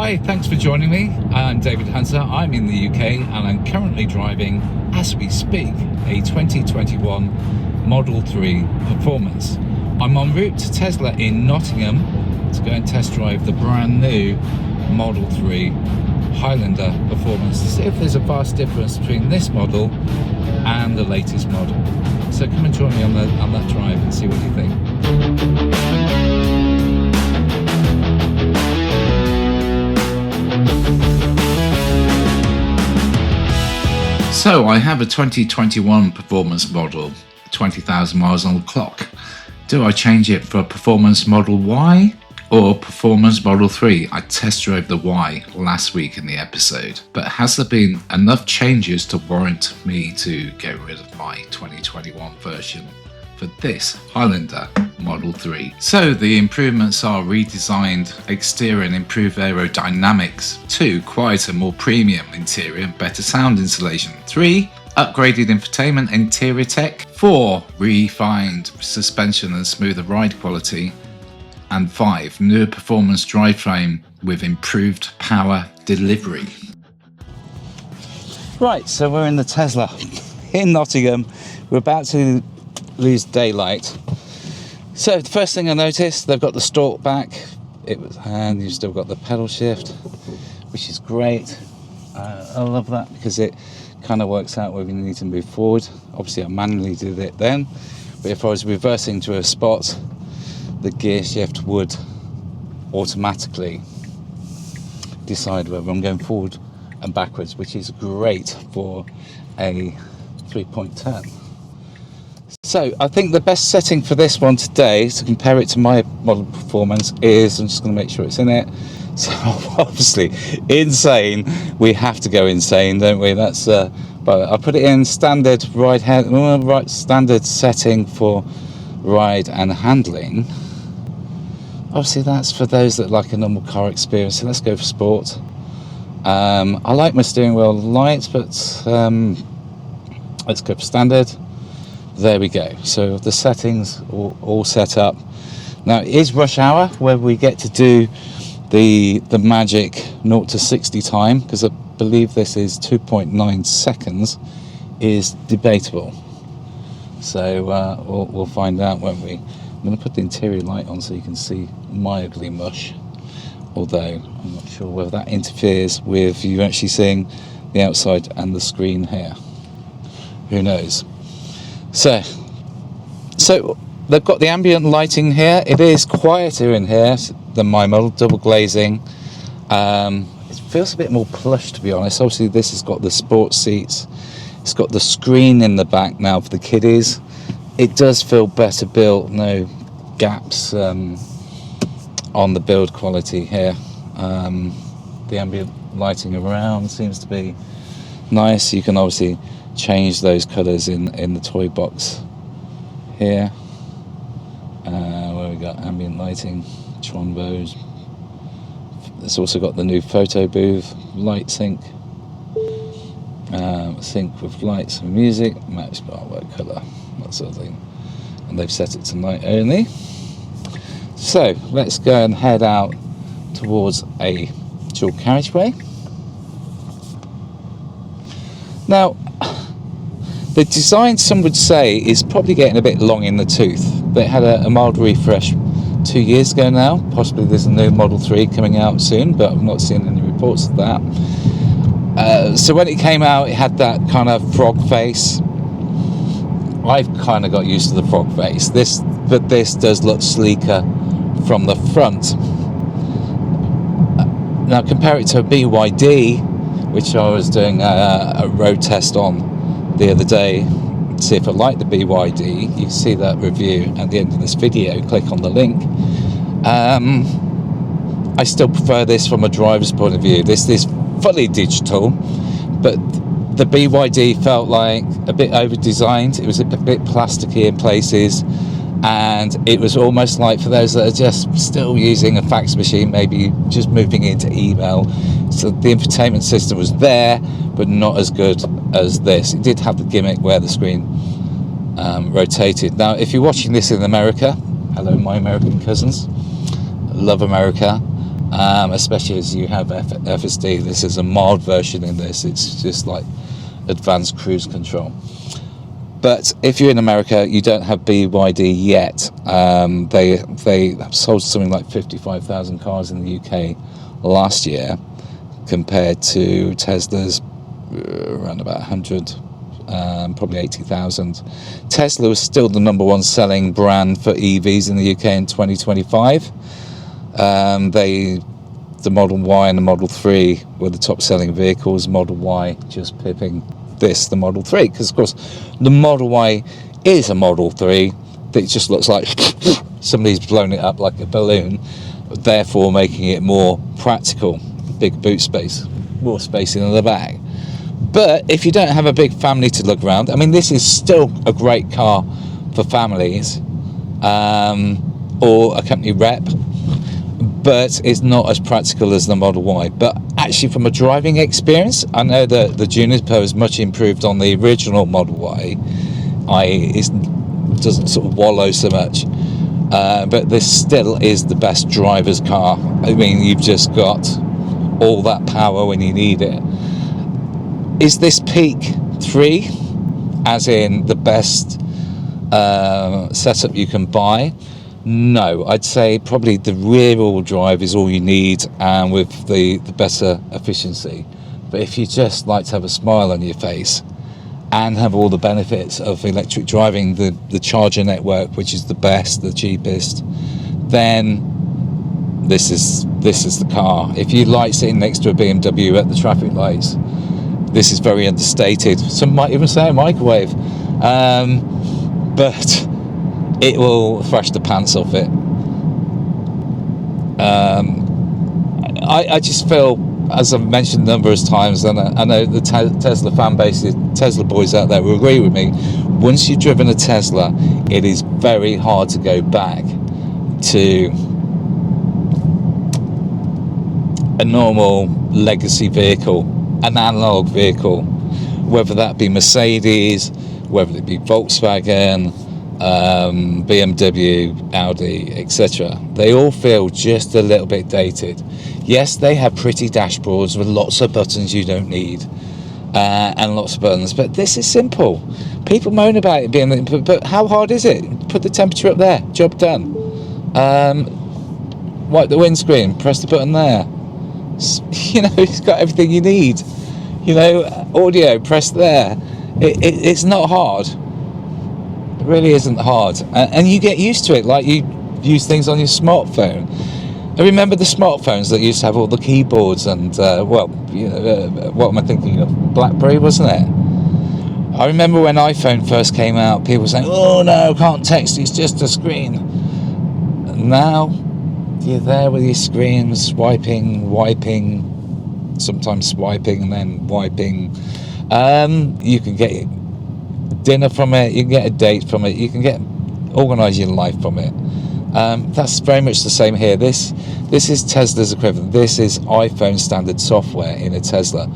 Hi, thanks for joining me. I'm David Hunter. I'm in the UK and I'm currently driving, as we speak, a 2021 Model 3 Performance. I'm en route to Tesla in Nottingham to go and test drive the brand new Model 3 Highlander Performance to see if there's a vast difference between this model and the latest model. So come and join me on that drive and see what you think. So I have a 2021 Performance model, 20,000 miles on the clock. Do I change it for a Performance Model Y or Performance Model 3? I test drove the Y last week in the episode, but has there been enough changes to warrant me to get rid of my 2021 version for this Highlander Model 3? So the improvements are redesigned exterior and improved aerodynamics. 2, quieter, more premium interior and better sound insulation. 3, upgraded infotainment interior tech. 4, refined suspension and smoother ride quality. And 5, newer performance drivetrain with improved power delivery. Right, so we're in the Tesla in Nottingham. We're about to lose daylight. So the first thing I noticed, they've got the stalk back, and you've still got the pedal shift, which is great. I love that because it kind of works out where we need to move forward. Obviously I manually did it then, but if I was reversing to a spot, the gear shift would automatically decide whether I'm going forward and backwards, which is great for a 3-point turn. So I think the best setting for this one today to compare it to my model Performance is, I'm just going to make sure it's in it. So obviously insane, we have to go insane, don't we? That's but I put it in standard standard setting for ride and handling. Obviously that's for those that like a normal car experience, so let's go for sport. I like my steering wheel light, but let's go for standard. There we go. So the settings all set up. Now it is rush hour where we get to do the magic 0 to 60 time, because I believe this is 2.9 seconds, is debatable. So we'll find out, won't we? I'm going to put the interior light on so you can see mildly mush, although I'm not sure whether that interferes with you actually seeing the outside and the screen here. Who knows? So they've got the ambient lighting here. It is quieter in here than my model, double glazing. It feels a bit more plush, to be honest. Obviously this has got the sports seats. It's got the screen in the back now for the kiddies. It does feel better built, no gaps on the build quality here. The ambient lighting around seems to be nice. You can obviously change those colours in the toy box here, where we got ambient lighting, trombos. It's also got the new photo booth, light sync, sync with lights and music, match artwork colour, that sort of thing. And they've set it to night only. So let's go and head out towards a dual carriageway. Now, the design, some would say, is probably getting a bit long in the tooth. They had a mild refresh 2 years ago now. Possibly there's a new Model 3 coming out soon, but I've not seen any reports of that. So when it came out, it had that kind of frog face. I've kind of got used to the frog face. This does look sleeker from the front. Now compare it to a BYD, which I was doing a road test on the other day, see if I like the BYD. You can see that review at the end of this video. Click on the link. I still prefer this from a driver's point of view. This is fully digital, but the BYD felt like a bit over designed. It was a bit plasticky in places, and it was almost like, for those that are just still using a fax machine, maybe just moving into email. So the infotainment system was there, but not as good as this. It did have the gimmick where the screen rotated. Now, if you're watching this in America, hello my American cousins, love America. especially as you have FSD. This is a mild version in this. It's just like advanced cruise control. But if you're in America, you don't have BYD yet. They sold something like 55,000 cars in the UK last year, compared to Tesla's around about 100, probably 80,000. Tesla was still the number one selling brand for EVs in the UK in 2025. The Model Y and the Model 3 were the top selling vehicles. Model Y just pipping the Model 3, because of course the Model Y is a Model 3 that just looks like somebody's blown it up like a balloon, therefore making it more practical. Big boot space, more space in the back. But if you don't have a big family to look around, I mean, this is still a great car for families, or a company rep, but it's not as practical as the Model Y. But actually, from a driving experience, I know that the Juniper is much improved on the original Model Y. It doesn't sort of wallow so much, but this still is the best driver's car. I mean, you've just got all that power when you need it. Is this peak 3, as in the best setup you can buy? No, I'd say probably the rear-wheel drive is all you need, and with the better efficiency. But if you just like to have a smile on your face and have all the benefits of electric driving, the charger network, which is the best, the cheapest, then this is the car. If you like sitting next to a BMW at the traffic lights, this is very understated. Some might even say a microwave, but it will thrash the pants off it. I just feel, as I've mentioned numerous times, and I know the Tesla fan base, Tesla boys out there will agree with me, once you've driven a Tesla, it is very hard to go back to a normal legacy vehicle, an analog vehicle, whether that be Mercedes, whether it be Volkswagen, BMW, Audi, etc. They all feel just a little bit dated. Yes, they have pretty dashboards with lots of buttons you don't need, and lots of buttons, but this is simple. People moan about it being, but how hard is it? Put the temperature up there, job done. Wipe the windscreen, press the button there. You know, it's got everything you need. You know, audio, press there. It's not hard. It really isn't hard, and you get used to it. Like, you use things on your smartphone. I remember the smartphones that used to have all the keyboards and what am I thinking of? BlackBerry, wasn't it? I remember when iPhone first came out, people saying, "Oh no, can't text, it's just a screen." And now you're there with your screen, swiping, wiping, sometimes swiping and then wiping. You can get dinner from it, you can get a date from it, you can organise your life from it. That's very much the same here. This is Tesla's equivalent. This is iPhone standard software in a Tesla.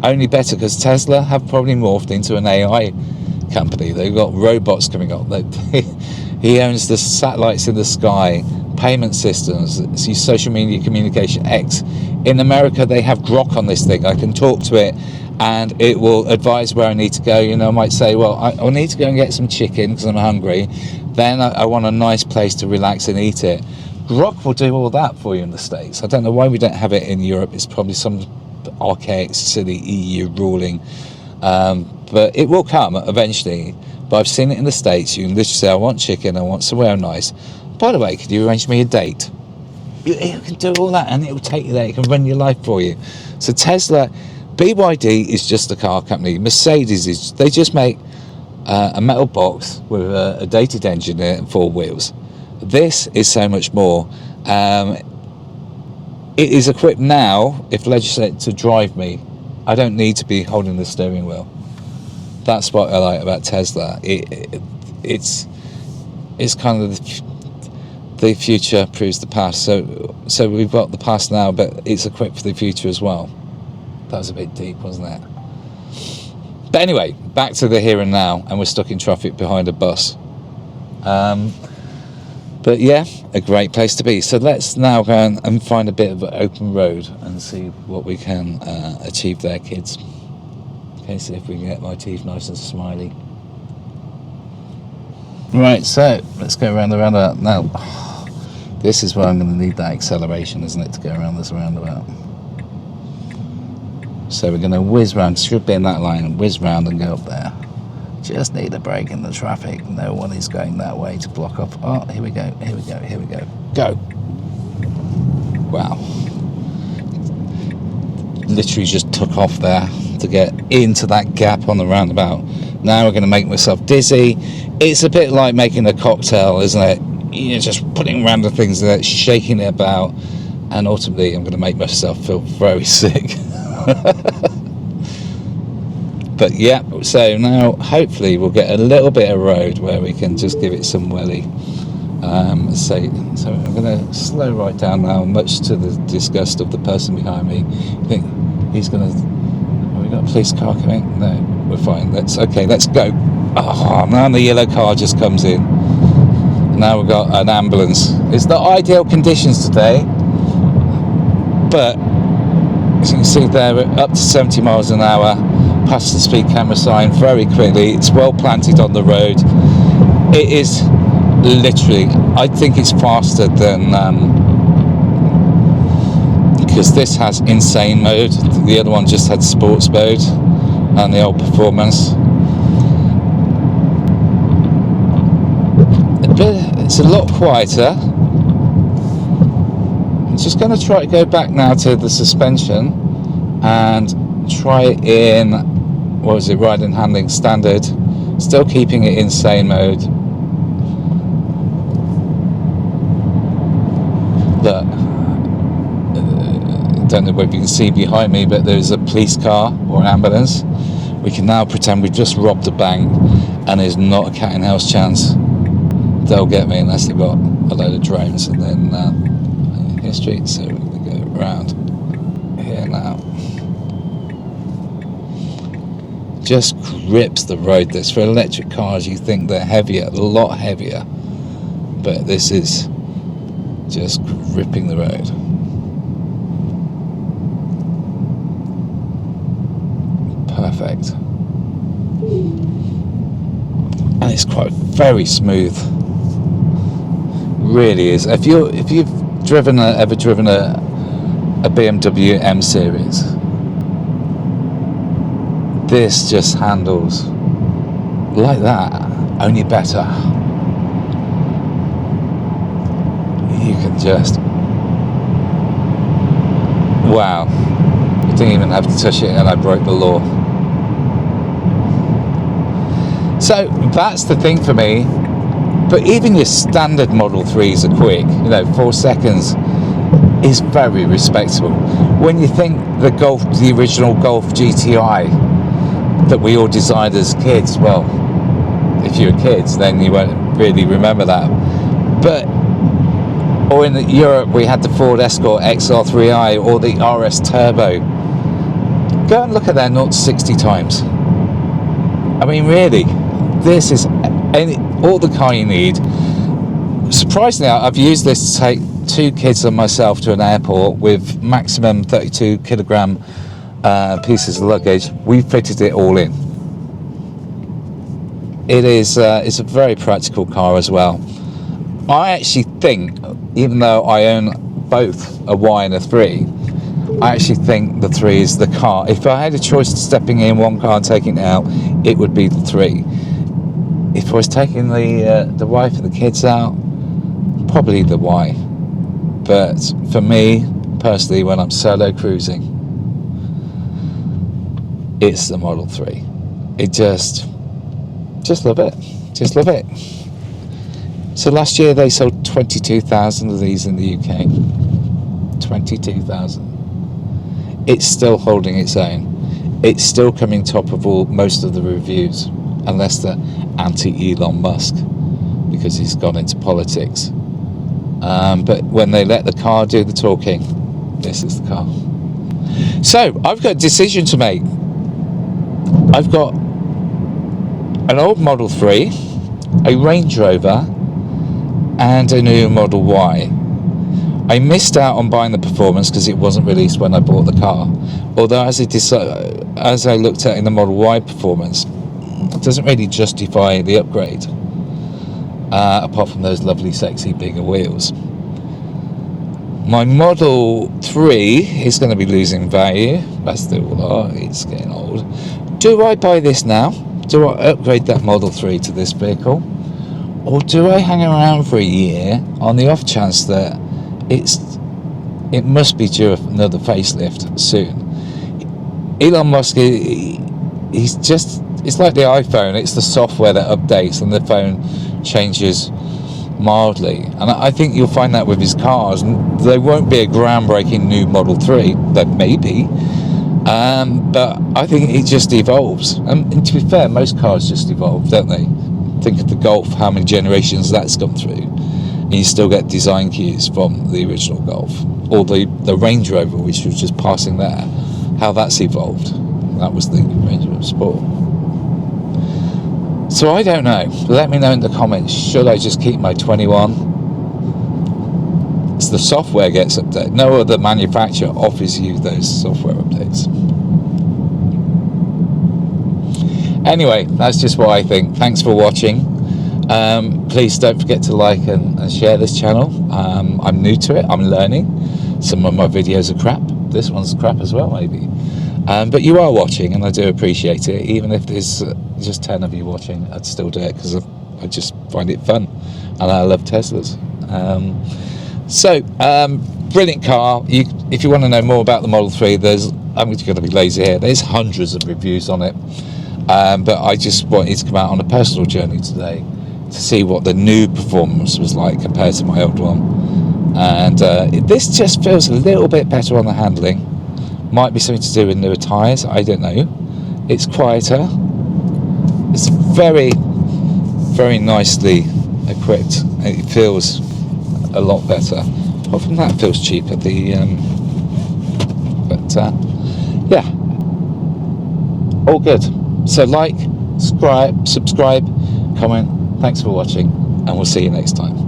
Only better, because Tesla have probably morphed into an AI company. They've got robots coming up. He owns the satellites in the sky, payment systems, social media communication, X. In America, they have Grok on this thing. I can talk to it and it will advise where I need to go. You know, I might say, well, I need to go and get some chicken because I'm hungry. Then I want a nice place to relax and eat it. Grok will do all that for you in the States. I don't know why we don't have it in Europe. It's probably some archaic, silly EU ruling. But it will come eventually. But I've seen it in the States. You can literally say, I want chicken, I want somewhere nice. By the way, could you arrange me a date? You can do all that and it will take you there. It can run your life for you. So Tesla, BYD is just a car company. Mercedes they just make a metal box with a dated engine in it and 4 wheels. This is so much more. It is equipped now, if legislated, to drive me. I don't need to be holding the steering wheel. That's what I like about Tesla. It's kind of the future proves the past. So we've got the past now, but it's equipped for the future as well. That was a bit deep, wasn't it? But anyway, back to the here and now, and we're stuck in traffic behind a bus. But But yeah, a great place to be. So let's now go and find a bit of an open road and see what we can achieve there, kids. Okay, see if we can get my teeth nice and smiley. Right, so let's go around the roundabout. Now, this is where I'm going to need that acceleration, isn't it, to go around this roundabout. So we're going to whiz round, should be in that line, and whiz round and go up there. Just need a break in the traffic. No one is going that way to block off. Oh, here we go, here we go, here we go. Go! Wow. Literally just took off there to get into that gap on the roundabout. Now we're going to make myself dizzy. It's a bit like making a cocktail, isn't it? You're just putting random things in it, shaking it about, and ultimately I'm going to make myself feel very sick. But yeah, so now hopefully we'll get a little bit of road where we can just give it some welly. So I'm going to slow right down now, much to the disgust of the person behind me. I think he's going to... Have we got a police car coming? No, we're fine. Let's go. Oh, now the yellow car just comes in. Now we've got an ambulance. It's the ideal conditions today, but as you can see there, we're up to 70 miles an hour, past the speed camera sign very quickly. It's well planted on the road. It is literally, I think it's faster than, because this has insane mode, the other one just had sports mode, and the old performance. It's a lot quieter. I'm just going to try to go back now to the suspension and try it in, what was it, ride and handling standard, still keeping it insane mode. Look, don't know whether you can see behind me, but there's a police car or an ambulance. We can now pretend we've just robbed a bank and there's not a cat in house chance they'll get me unless they've got a load of drones. And then history, so we're going to go around here now. Just grips the road. This, for electric cars, you think they're heavier, a lot heavier, but this is just gripping the road. Perfect. And it's quite very smooth. Really is. If you've ever driven a BMW M series, this just handles like that, only better. You can just, wow, you didn't even have to touch it and I broke the law. So that's the thing for me. But even your standard Model 3s are quick, 4 seconds is very respectable. When you think the original Golf GTI that we all designed as kids, well, if you were kids, then you won't really remember that. But, or in Europe, we had the Ford Escort XR3i or the RS Turbo. Go and look at their 0 to 60 times. I mean, really, this is all the car you need. Surprisingly, I've used this to take 2 kids and myself to an airport with maximum 32 kilogram pieces of luggage. We fitted it all in. It is it's a very practical car as well. I actually think, even though I own both a Y and a 3, I actually think the 3 is the car. If I had a choice of stepping in one car and taking it out, it would be the 3. If I was taking the wife and the kids out, probably the Y. But for me, personally, when I'm solo cruising, it's the Model 3. It just love it. Just love it. So last year they sold 22,000 of these in the UK. 22,000. It's still holding its own. It's still coming top of most of the reviews, unless they're anti-Elon Musk, because he's gone into politics. But when they let the car do the talking, this is the car. So I've got a decision to make. I've got an old Model 3, a Range Rover, and a new Model Y. I missed out on buying the Performance because it wasn't released when I bought the car. Although as I looked at in the Model Y Performance, it doesn't really justify the upgrade, apart from those lovely, sexy, bigger wheels. My Model 3 is going to be losing value. That's still it's getting old. Do I buy this now? Do I upgrade that Model 3 to this vehicle? Or do I hang around for a year on the off chance that it must be due another facelift soon? Elon Musk, he's just, it's like the iPhone, it's the software that updates and the phone changes mildly. And I think you'll find that with his cars. There won't be a groundbreaking new Model 3, there may be, but I think it just evolves. And to be fair, most cars just evolve, don't they? Think of the Golf, how many generations that's gone through. And you still get design cues from the original Golf. Or the Range Rover, which was just passing there, how that's evolved. That was the Range Rover Sport. So I don't know. Let me know in the comments. Should I just keep my 21? It's the software gets updated. No other manufacturer offers you those software updates. Anyway, that's just what I think. Thanks for watching. Please don't forget to like and share this channel. I'm new to it. I'm learning. Some of my videos are crap. This one's crap as well, maybe. But you are watching, and I do appreciate it. Even if there's just 10 of you watching, I'd still do it because I just find it fun, and I love Teslas. Brilliant car. If you want to know more about the Model 3, I'm going to be lazy here. There's hundreds of reviews on it, but I just wanted to come out on a personal journey today to see what the new Performance was like compared to my old one. And this just feels a little bit better on the handling. Might be something to do with newer tyres, I don't know. It's quieter. It's very, very nicely equipped, and it feels a lot better. Apart from that, it feels cheaper. Yeah, all good. So like, subscribe, comment. Thanks for watching, and we'll see you next time.